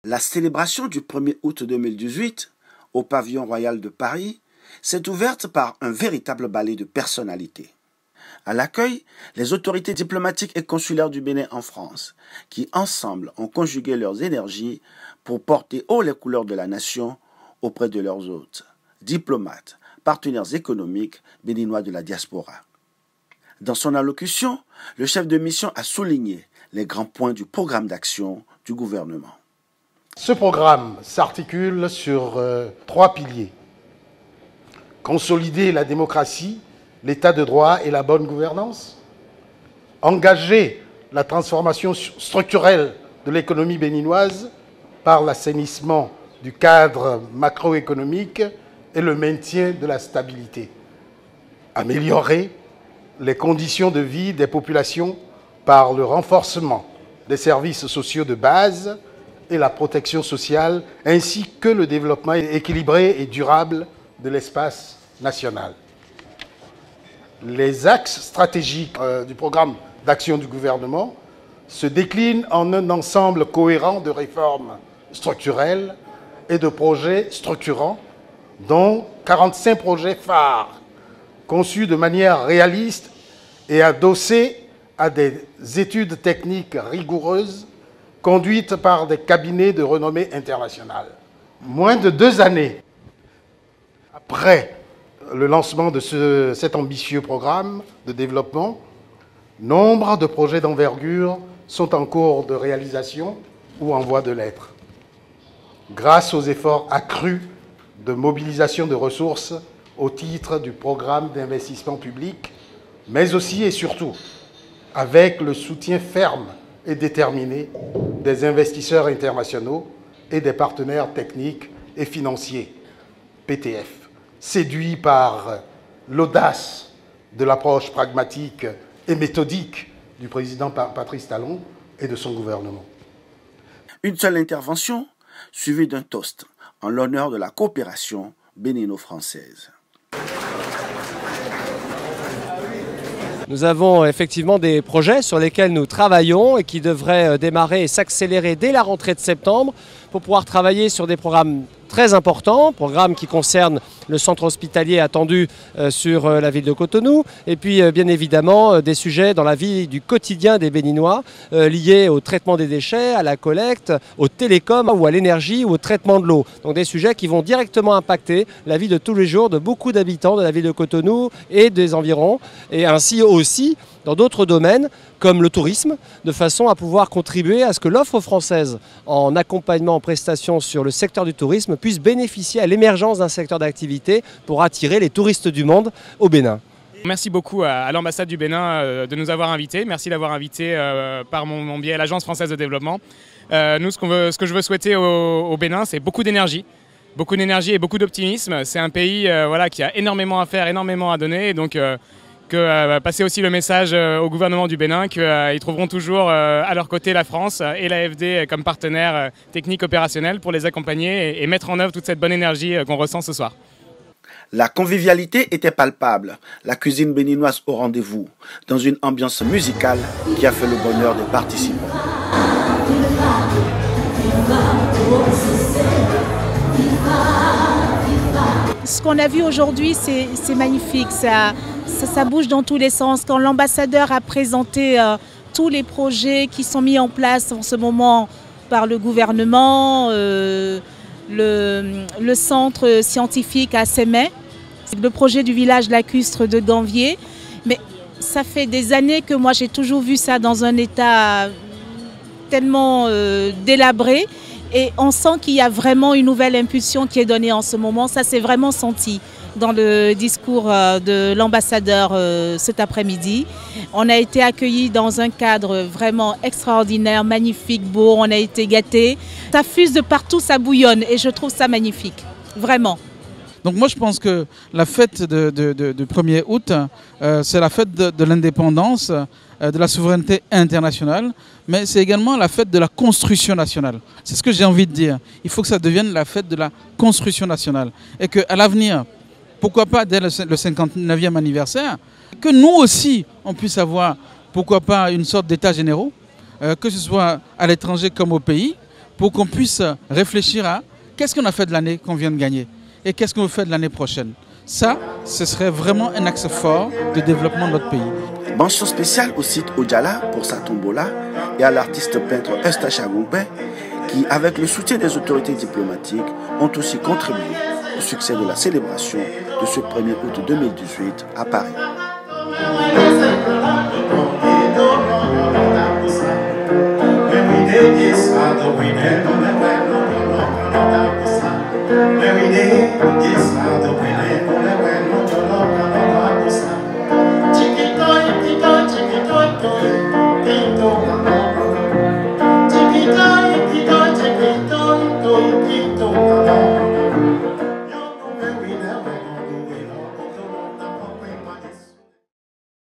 La célébration du 1er août 2018 au pavillon royal de Paris s'est ouverte par un véritable ballet de personnalités. À l'accueil, les autorités diplomatiques et consulaires du Bénin en France, qui ensemble ont conjugué leurs énergies pour porter haut les couleurs de la nation auprès de leurs hôtes, diplomates, partenaires économiques béninois de la diaspora. Dans son allocution, le chef de mission a souligné les grands points du programme d'action du gouvernement. Ce programme s'articule sur 3 piliers. Consolider la démocratie, l'état de droit et la bonne gouvernance. Engager la transformation structurelle de l'économie béninoise par l'assainissement du cadre macroéconomique et le maintien de la stabilité. Améliorer les conditions de vie des populations par le renforcement des services sociaux de base et la protection sociale, ainsi que le développement équilibré et durable de l'espace national. Les axes stratégiques du programme d'action du gouvernement se déclinent en un ensemble cohérent de réformes structurelles et de projets structurants, dont 45 projets phares, conçus de manière réaliste et adossés à des études techniques rigoureuses conduites par des cabinets de renommée internationale. Moins de 2 années après le lancement de cet ambitieux programme de développement, nombre de projets d'envergure sont en cours de réalisation ou en voie de l'être. Grâce aux efforts accrus de mobilisation de ressources au titre du programme d'investissement public, mais aussi et surtout avec le soutien ferme et déterminé des investisseurs internationaux et des partenaires techniques et financiers, PTF, séduits par l'audace de l'approche pragmatique et méthodique du président Patrice Talon et de son gouvernement. Une seule intervention suivie d'un toast en l'honneur de la coopération bénino-française. Nous avons effectivement des projets sur lesquels nous travaillons et qui devraient démarrer et s'accélérer dès la rentrée de septembre pour pouvoir travailler sur des programmes très importants, programmes qui concernent le centre hospitalier attendu sur la ville de Cotonou et puis bien évidemment des sujets dans la vie du quotidien des Béninois liés au traitement des déchets, à la collecte, aux télécoms ou à l'énergie ou au traitement de l'eau. Donc des sujets qui vont directement impacter la vie de tous les jours de beaucoup d'habitants de la ville de Cotonou et des environs et ainsi aussi dans d'autres domaines comme le tourisme, de façon à pouvoir contribuer à ce que l'offre française en accompagnement, en prestation sur le secteur du tourisme puisse bénéficier à l'émergence d'un secteur d'activité pour attirer les touristes du monde au Bénin. Merci beaucoup à l'ambassade du Bénin de nous avoir invités. Merci d'avoir invité par mon biais l'Agence française de développement. Nous, ce que je veux souhaiter au Bénin, c'est beaucoup d'énergie. Beaucoup d'énergie et beaucoup d'optimisme. C'est un pays qui a énormément à faire, énormément à donner. Donc, passer aussi le message au gouvernement du Bénin qu'ils trouveront toujours à leur côté la France et l'AFD comme partenaire technique opérationnel pour les accompagner et mettre en œuvre toute cette bonne énergie qu'on ressent ce soir. La convivialité était palpable, la cuisine béninoise au rendez-vous, dans une ambiance musicale qui a fait le bonheur des participants. Ce qu'on a vu aujourd'hui, c'est magnifique, ça bouge dans tous les sens. Quand l'ambassadeur a présenté tous les projets qui sont mis en place en ce moment par le gouvernement, le centre scientifique à Sémé, le projet du village lacustre de Ganvier, mais ça fait des années que moi j'ai toujours vu ça dans un état tellement délabré. Et on sent qu'il y a vraiment une nouvelle impulsion qui est donnée en ce moment. Ça s'est vraiment senti dans le discours de l'ambassadeur cet après-midi. On a été accueillis dans un cadre vraiment extraordinaire, magnifique, beau. On a été gâtés. Ça fuse de partout, ça bouillonne et je trouve ça magnifique, vraiment. Donc moi je pense que la fête du 1er août, c'est la fête de l'indépendance, de la souveraineté internationale, mais c'est également la fête de la construction nationale. C'est ce que j'ai envie de dire. Il faut que ça devienne la fête de la construction nationale. Et qu'à l'avenir, pourquoi pas dès le 59e anniversaire, que nous aussi on puisse avoir, pourquoi pas, une sorte d'état généraux, que ce soit à l'étranger comme au pays, pour qu'on puisse réfléchir à qu'est-ce qu'on a fait de l'année qu'on vient de gagner et qu'est-ce qu'on veut faire de l'année prochaine. Ça, ce serait vraiment un axe fort de développement de notre pays. Mention spéciale au site Ojala pour sa tombola et à l'artiste peintre Eustache Agumpe qui, avec le soutien des autorités diplomatiques, ont aussi contribué au succès de la célébration de ce 1er août 2018 à Paris. Every day, yes, I'm the winner.